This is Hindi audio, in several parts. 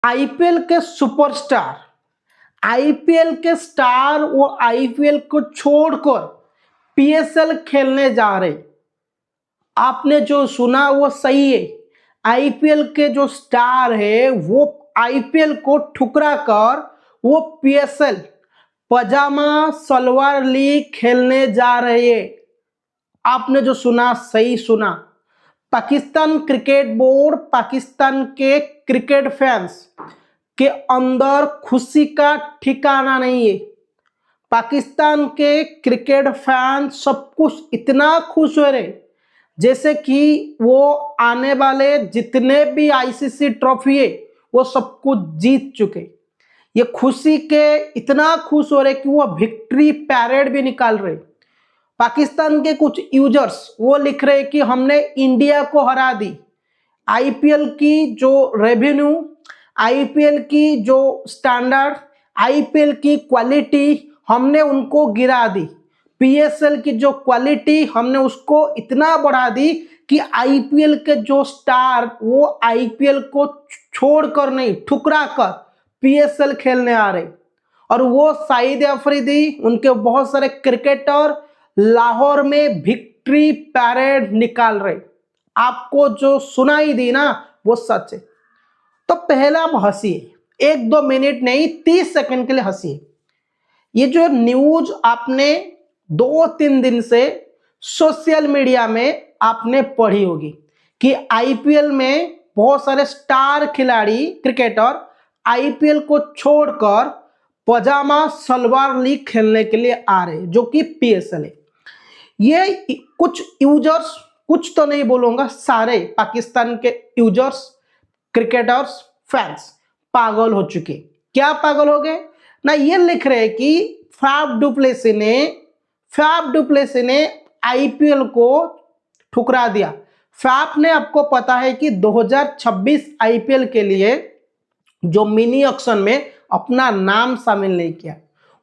आईपीएल के सुपरस्टार, आईपीएल के स्टार वो आईपीएल को छोड़कर पीएसएल खेलने जा रहे। आपने जो सुना वो सही है। आईपीएल के जो स्टार है वो आईपीएल को ठुकरा कर वो पीएसएल पजामा सलवार लीग खेलने जा रहे हैं। आपने जो सुना सही सुना। पाकिस्तान क्रिकेट बोर्ड, पाकिस्तान के क्रिकेट फैंस के अंदर खुशी का ठिकाना नहीं है। पाकिस्तान के क्रिकेट फैन सब कुछ इतना खुश हो रहे जैसे कि वो आने वाले जितने भी आईसीसी ट्रॉफी है वो सब कुछ जीत चुके। ये खुशी के इतना खुश हो रहे कि वो विक्ट्री पैरेड भी निकाल रहे। पाकिस्तान के कुछ यूजर्स वो लिख रहे कि हमने इंडिया को हरा दी। आईपीएल की जो रेवेन्यू, आईपीएल की जो स्टैंडर्ड, आईपीएल की क्वालिटी हमने उनको गिरा दी। पीएसएल की जो क्वालिटी हमने उसको इतना बढ़ा दी कि आईपीएल के जो स्टार वो आईपीएल को छोड़कर नहीं ठुकरा कर पीएसएल खेलने आ रहे। और वो शाहिद अफरीदी, उनके बहुत सारे क्रिकेटर लाहौर में विक्ट्री पैरेड निकाल रहे। आपको जो सुनाई दी ना वो सच है। तो पहला आप हंसिए, 1-2 मिनट नहीं 30 सेकंड के लिए हंसिए। ये जो न्यूज आपने 2-3 दिन से सोशल मीडिया में आपने पढ़ी होगी कि आईपीएल में बहुत सारे स्टार खिलाड़ी क्रिकेटर आईपीएल को छोड़कर पजामा सलवार लीग खेलने के लिए आ रहे जो कि पीएसएल है। ये कुछ यूजर्स, कुछ तो नहीं बोलूंगा, सारे पाकिस्तान के यूजर्स, क्रिकेटर्स, फैंस पागल हो चुके। क्या पागल हो गए ना, ये लिख रहे कि फैफ डुप्लेसी ने आईपीएल को ठुकरा दिया। फैफ ने, आपको पता है कि 2026 आईपीएल के लिए जो मिनी ऑक्शन में अपना नाम शामिल नहीं किया।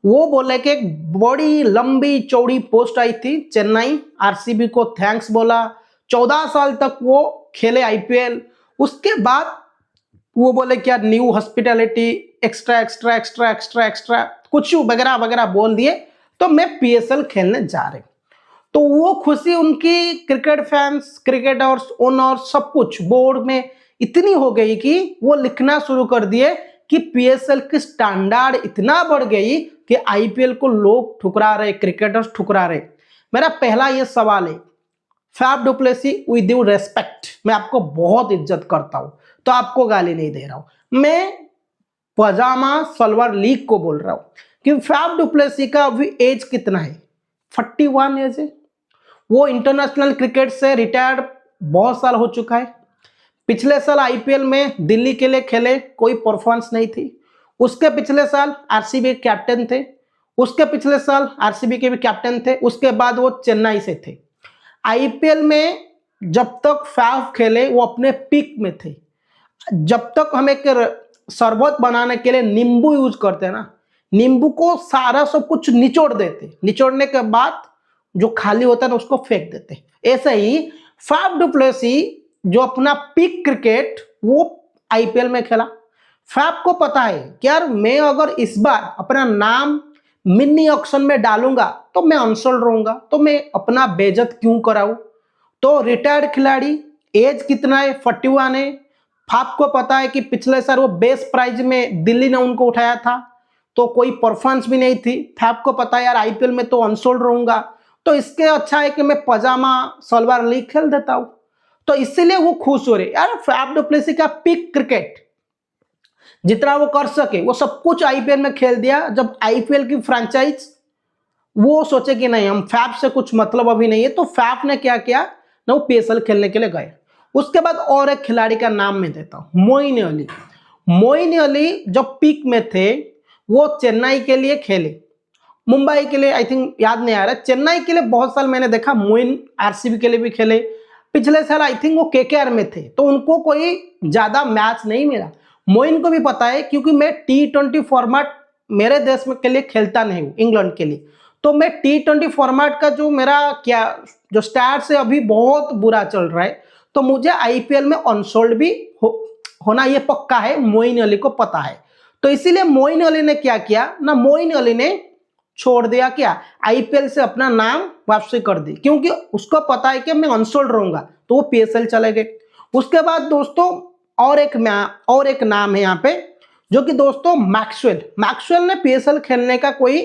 वो बोले कि एक बड़ी लंबी चौड़ी पोस्ट आई थी, चेन्नई आरसीबी को थैंक्स बोला, 14 साल तक वो खेले आईपीएल। उसके बाद वो बोले क्या new hospitality, extra extra extra extra extra कुछ वगैरह वगैरह बोल दिए, तो मैं पीएसएल खेलने जा रहे। तो वो खुशी उनकी क्रिकेट फैंस, क्रिकेटर्स, ओनर, सब कुछ बोर्ड में इतनी हो गई कि वो लिखना शुरू कर दिए कि पीएसएल की स्टैंडर्ड इतना बढ़ गई कि आईपीएल को लोग ठुकरा रहे, क्रिकेटर्स ठुकरा रहे। मेरा पहला ये सवाल है, Faf du Plessis with due respect, मैं आपको बहुत इज्जत करता हूं तो आपको गाली नहीं दे रहा हूं, मैं पजामा सलवार लीग को बोल रहा हूं कि फैफ डुप्लेसी का अभी एज कितना है, 41 एज है। वो इंटरनेशनल क्रिकेट से रिटायर्ड बहुत साल हो चुका है। पिछले साल आईपीएल में दिल्ली के लिए खेले, कोई परफॉर्मेंस नहीं थी। उसके पिछले साल आरसीबी कैप्टन थे, उसके पिछले साल आरसीबी के भी कैप्टन थे, उसके बाद वो चेन्नई से थे। आईपीएल में जब तक फैफ खेले वो अपने पीक में थे। जब तक हम एक शरबत बनाने के लिए नींबू यूज करते हैं ना, नींबू को सारा सब कुछ निचोड़ देते, निचोड़ने के बाद जो खाली होता है ना उसको फेंक देते। ऐसे ही फैफ डुप्लेसी जो अपना पीक क्रिकेट वो आईपीएल में खेला। फैफ को पता है कि यार मैं अगर इस बार अपना नाम मिनी ऑक्शन में डालूंगा तो मैं अनसोल्ड रहूंगा, तो मैं अपना बेइज्जत क्यों कराऊं। तो रिटायर्ड खिलाड़ी, एज कितना है, 41 है। फैफ को पता है कि पिछले साल वो बेस्ट प्राइज में दिल्ली ने उनको उठाया था तो कोई परफॉर्मेंस भी नहीं थी। फैफ को पता है यार आईपीएल में तो अनसोल्ड रहूंगा, तो इसके अच्छा है कि मैं पजामा सलवार लीग खेल देता हूं। तो इसीलिए वो खुश हो रहे यार। फैफ डुप्लेसी का पीक क्रिकेट जितना वो कर सके वो सब कुछ आईपीएल में खेल दिया। जब आईपीएल की फ्रेंचाइज वो सोचे कि नहीं हम फैफ से कुछ मतलब अभी नहीं है, तो फैफ ने क्या किया ना, वो पीएसएल खेलने के लिए गए। उसके बाद और एक खिलाड़ी का नाम मैं देता हूं, मोइन अली। मोइन अली जब पीक में थे वो चेन्नई के लिए खेले, मुंबई के लिए आई थिंक याद नहीं आ रहा, चेन्नई के लिए बहुत साल मैंने देखा। मोइन आरसीबी के लिए भी खेले। पिछले साल आई थिंक वो केकेआर में थे तो उनको कोई ज्यादा मैच नहीं मिला। मोइन को भी पता है क्योंकि मैं T20 फॉर्मेट मेरे देश में के लिए खेलता नहीं हूँ, इंग्लैंड के लिए, तो मैं T20 फॉर्मेट का जो मेरा क्या जो स्टैट्स है अभी बहुत बुरा चल रहा है, तो मुझे आईपीएल में अनसोल्ड भी होना ये पक्का है, मोइन अली को पता है। तो इसीलिए मोइन अली ने क्या किया ना, मोइन अली ने छोड़ दिया क्या, आईपीएल से अपना नाम वापसी कर दी, क्योंकि उसको पता है कि मैं अनसोल्ड रहूंगा, तो वो पीएसएल चले गए। उसके बाद दोस्तों और एक नाम है यहाँ पे, जो कि दोस्तों मैक्सवेल ने पीएसएल खेलने का कोई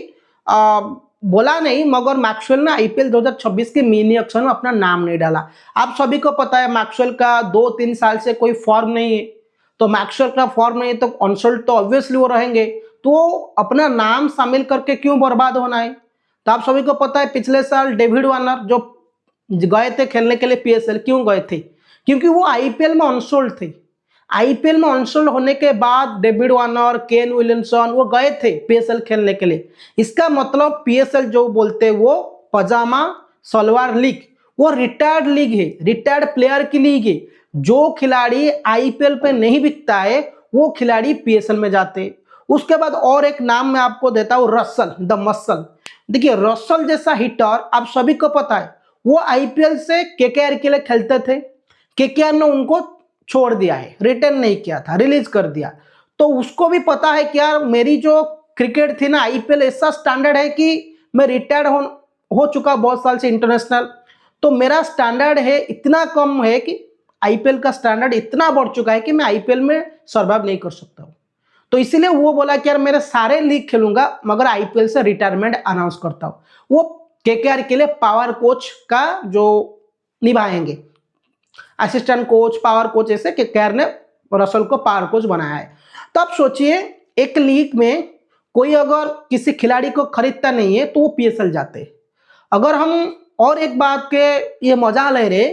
बोला नहीं, मगर मैक्सवेल ने आईपीएल 2026 के मिनी ऑक्शन में अपना नाम नहीं डाला। आप सभी को पता है मैक्सवेल का 2-3 साल से कोई फॉर्म नहीं है, तो मैक्सवेल का फॉर्म नहीं है तो अनसोल्ड तो ऑब्वियसली वो रहेंगे, तो अपना नाम शामिल करके क्यों बर्बाद होना है। तो आप सभी को पता है पिछले साल डेविड वार्नर जो गए थे खेलने के लिए पीएसएल, क्यों गए थे, क्योंकि वो आईपीएल में अनसोल्ड थे। आईपीएल में अनसोल्ड होने के बाद डेविड वार्नर, केन विलियमसन वो गए थे पीएसएल खेलने के लिए। इसका मतलब पीएसएल जो बोलते हैं वो पजामा सलवार लीग, वो रिटायर्ड लीग है, रिटायर्ड प्लेयर की लीग है। जो खिलाड़ी आईपीएल पे नहीं बिकता है वो खिलाड़ी पीएसएल में जाते। उसके बाद और एक नाम मैं आपको देता हूं, रसल द मसल। देखिए रसल जैसा हिटर आप सभी को पता है, वो आईपीएल से केकेआर के लिए खेलते थे, केकेआर ने उनको छोड़ दिया है, रिटर्न नहीं किया था, रिलीज कर दिया। तो उसको भी पता है कि यार मेरी जो क्रिकेट थी ना, आईपीएल ऐसा स्टैंडर्ड है कि मैं रिटायर्ड हो चुका बहुत साल से इंटरनेशनल, तो मेरा स्टैंडर्ड है इतना कम है कि आईपीएल का स्टैंडर्ड इतना बढ़ चुका है कि मैं आईपीएल में सर्वाइव नहीं कर सकता हूँ। तो इसीलिए वो बोला कि यार मेरे सारे लीग खेलूंगा मगर आईपीएल से रिटायरमेंट अनाउंस करता हूँ। वो केकेआर के लिए पावर कोच का जो निभाएंगे, असिस्टेंट कोच, पावर कोच, ऐसे केकेआर ने रसल को पावर कोच बनाया है। तो आप सोचिए एक लीग में कोई अगर किसी खिलाड़ी को खरीदता नहीं है तो वो पीएसएल जाते। अगर हम और एक बात के ये मजा ले रहे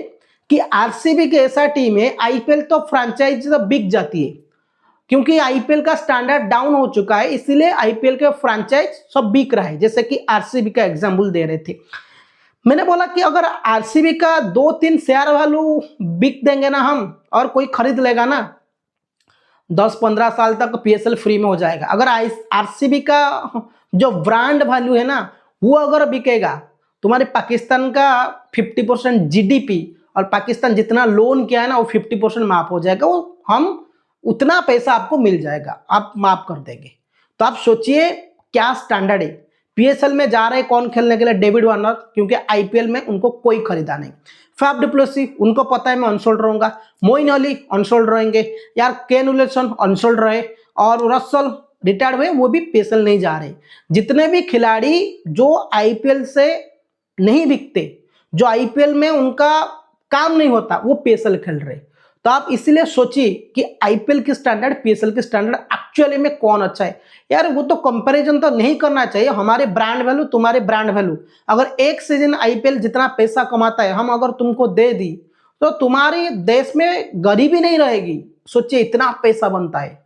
कि आरसीबी के ऐसा टीम है, आईपीएल तो फ्रेंचाइज बिक जाती है, क्योंकि आईपीएल का स्टैंडर्ड डाउन हो चुका है, इसीलिए आईपीएल के फ्रेंचाइज सब बिक रहा है, जैसे कि आरसीबी का एग्जाम्पल दे रहे थे। मैंने बोला कि अगर आरसीबी का 2-3 शेयर वैल्यू बिक देंगे ना हम, और कोई खरीद लेगा ना, 10-15 साल तक पीएसएल फ्री में हो जाएगा। अगर आरसीबी का जो ब्रांड वैल्यू है ना वो अगर बिकेगा, तुम्हारे पाकिस्तान का 50% जीडीपी और पाकिस्तान जितना लोन किया है ना वो 50% माफ हो जाएगा, वो हम उतना पैसा आपको मिल जाएगा, आप माफ कर देंगे। तो आप सोचिए क्या स्टैंडर्ड है। पीएसएल में जा रहे कौन खेलने के लिए, डेविड वार्नर, क्योंकि आईपीएल में उनको कोई खरीदा नहीं। फैफ डु प्लेसिस उनको पता है मैं अनसोल्ड रहूंगा, मोइन अली अनसोल्ड रहेंगे, यार केन विलियमसन अनसोल्ड रहे, और रसल रिटायर्ड हुए, वो भी पीएसएल नहीं जा रहे। जितने भी खिलाड़ी जो आईपीएल से नहीं बिकते, जो आईपीएल में उनका काम नहीं होता, वो पीएसएल खेल रहे। तो आप इसीलिए सोचिए कि आईपीएल की स्टैंडर्ड, पीएसएल की स्टैंडर्ड एक्चुअली में कौन अच्छा है। यार वो तो कंपैरिजन तो नहीं करना चाहिए, हमारे ब्रांड वैल्यू तुम्हारे ब्रांड वैल्यू, अगर एक सीजन आईपीएल जितना पैसा कमाता है हम अगर तुमको दे दी तो तुम्हारे देश में गरीबी नहीं रहेगी। सोचिए इतना पैसा बनता है।